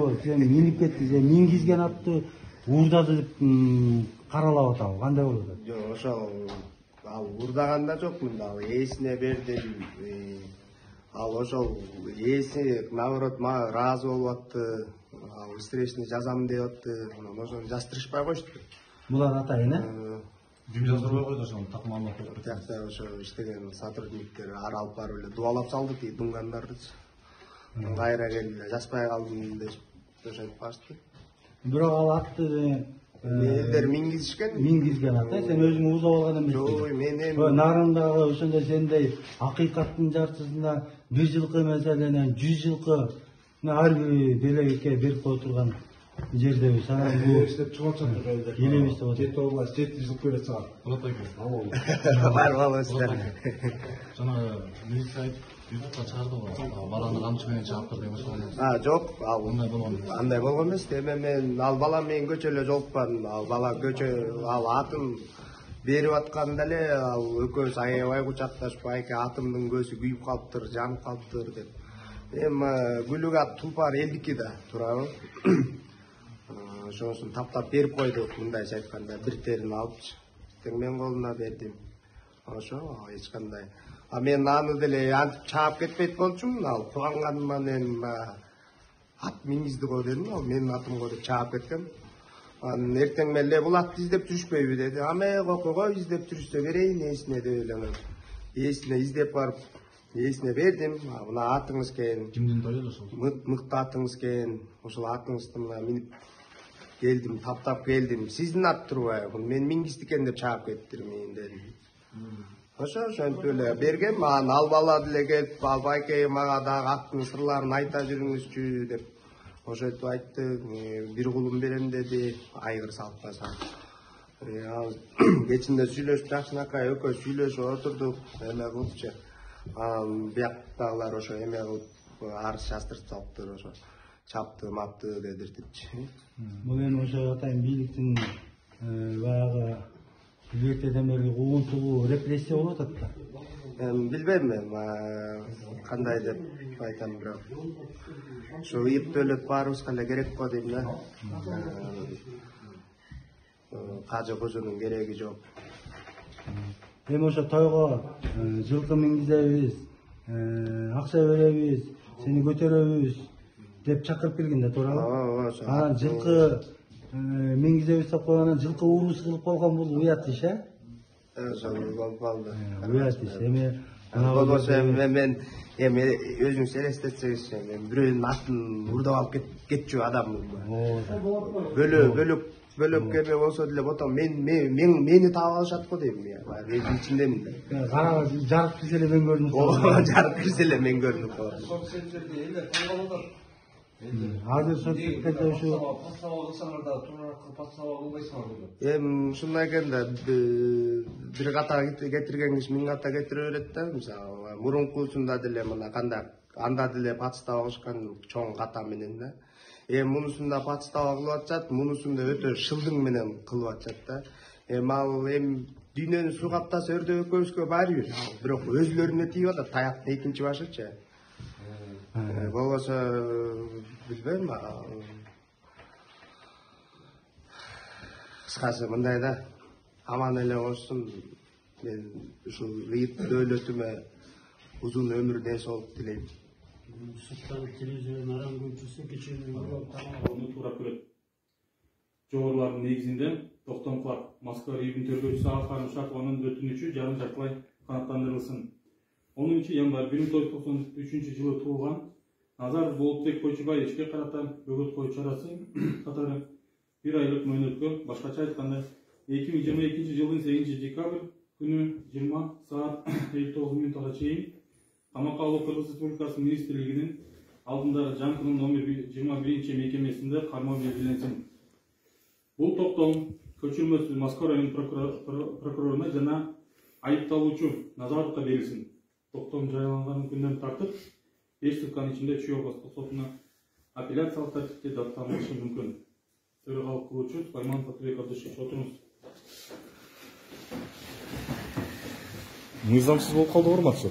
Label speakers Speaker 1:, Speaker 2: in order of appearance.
Speaker 1: Sen минип кетти, сен мингизген атты уурдады деп каралап атабы, кандай болуп атат?
Speaker 2: Жок, ошол ал уурдаганда жокмун да, ээсине бердим. Ал ошол ээси наоборот мага ыраазы болуп атты. Ал встречный жазам деп атты. Анан ошону жаздырышпай коюшту.
Speaker 1: Булар атайын,
Speaker 3: Ким жаздырбай койду ошону такым алып коюп.
Speaker 2: Тиякта ошо иштеген сотрудниктер ар алып барып эле дубалап салды тиги дунгандардычы. Кайра келип эле жазбай калдым деп ошентип калышты.
Speaker 1: Бирок ал атты
Speaker 2: Элдер
Speaker 1: мингизген ат, сен өзүң уурдап алган эмессиң.
Speaker 2: Жок, мен эми
Speaker 1: Нарындагы ошондой сендей акыйкаттын жартысында 1 жылкы маселенен 100 жылкы ар бир делегетке берип кое турган жердебиз. Анан бул
Speaker 3: Иштеп чыгып жатат элдер.
Speaker 1: элебиз деп атат.
Speaker 3: Жети область 7 жыл келет сага. Болот экен.
Speaker 2: бар болосуздар.
Speaker 3: Жана милиция YouTube'га чыгарды го. Баланы камчы менен чаптыр деп ошол.
Speaker 2: Жок, ал
Speaker 3: Андай болгон.
Speaker 2: андай болгон эмес. Эми мен ал бала менен көчө эле жолукпадым. Ал бала көчө ал атын берип атканда эле ал экөөбүз аябай кучакташып, айке атымдын көзү күйүп калыптыр, жанып калыптыр деп. Эми гүлүк ат тулпар элдики да, туурабы? Ошонусун таптап берип койдук, мындайча айтканда, бир терин алыпчы. Тең мен колуна бердим. Ошо эч кандай. А мен аны деле антип чаап кетпейт болчумун. Ал кубанганы менен ат мингизди го дедим. Ал менин атым го деп чаап кеткем. Анан эртең менен эле бул атты издеп жүрүшпөйбү деди. Аме кокого издеп жүрүштө берейин ээсине деп эле. Ээсине издеп барып, ээсине бердим. Мына атыңыз экен.
Speaker 3: Кимдин тойлоду ошол?
Speaker 2: Мыкты атыңыз экен. Ошол атыңызды мына минип келдим, таптап келдим. Сиздин ат турбайбы? Мен мингизди экен деп чаап кеттирмин дедим. Ошентип эле бергем. Анан ал бала деле келип, ал байке мага дагы аттын сырларын айта жүрүңүзчү деп ошентип айтты. Бир кулум берем деди, айгыр салпаса. Кечинде сүйлөшүп жакшынакай экөөбүз сүйлөшүп отурдук, эме кылчу. Анан бияктагылар ошо эме кылып арыз жаздырып салыптыр, ошо чапты, мапты дедиртипчи.
Speaker 1: Бул эми ошо атайын бийликтин баягы бийликтен бери угунтугу репрессия болуп атат да.
Speaker 2: Билбейм мен кандай деп айтам, бирок ошо ыйыптөөлөт баарыбызга эле керек го дейм да. Кажы кузунун кереги жок.
Speaker 1: Эми ошо тойго жылкы мингизебиз, акча беребиз, сени көтөрөбүз деп чакырып келген да, туурабы? Анан жылкы мингизебиз деп койгонан жылкы уурус кылып койгон бул уят иш,
Speaker 2: Ошол болуп калды.
Speaker 1: Уят иш. Эми
Speaker 2: Болбосо мен эми өзүңүз элестетсеңиз, мен бирөөнүн атын уурдап алып кетчү адаммын. Бөлөк эме болсо деле потом мени таап алышат го дейм. Эми ичиндемин да.
Speaker 1: карага жарык кирсе эле мен көрүнүп
Speaker 2: Жарык кирсе эле мен көрүнүп калат.
Speaker 1: азыр соцсеттерде ушу
Speaker 2: Эми ушундай экен да, бир ката кетирген киши 1000 ката кетире берет да. Мисалы мурункусунда деле мына кандай анда деле подстава кылышкан чоң ката менен да. Мунусунда подстава кылып атышат, мунусунда өтө шылдың менен кылып атышат да. Ал дүйнөнүн суу каптасы өрдөп экөөбүзгө баары бир. Бирок өзүлөрүнө тийип атат таяктын экинчи башычы. Болбосо билбейм. Кыскасы мындай да, аман эле болсун. Мен ушул ыйыптөөлөтүмө узун өмүр денсаулык тилейм.
Speaker 4: Сырттагы телевизордон арам көрүп жүрсө кечээ туура көрөт. Жогорулардын негизинде Токтомпулат Москва регион тергөөчүсү Алхан Ушакованын өтүнүчү жарым жартылай канааттандырылсын. 10 январь 1993 жылы туулган Назар Болотбек Койчубай ишке карата бөгөт кою чарасы катары 1 айлык мөөнөткө, башкача айтканда 2022 жылдын 8 декабрь күнү 20 саат 59 мүнөткө чейин камакка алуу Кыргыз Республикасы министрлигинин алдындагы жанкынын номер 21 мекемесинде кармоо белгиленсин. Бул токтом көчүрмөсү Москва район прокуроруна жана айыпталуучу Назаровго берилсин. Токтом жарыяланган күндөн тартып 5 сутканын ичинде Чүй областык сотуна апелляциялык тартипте даттанышы мүмкүн. Төрөгалык кылуучу Сулайман Татыбек Абдышевич, отуруңуз.
Speaker 3: Мыйзамсыз болуп калды урматчы.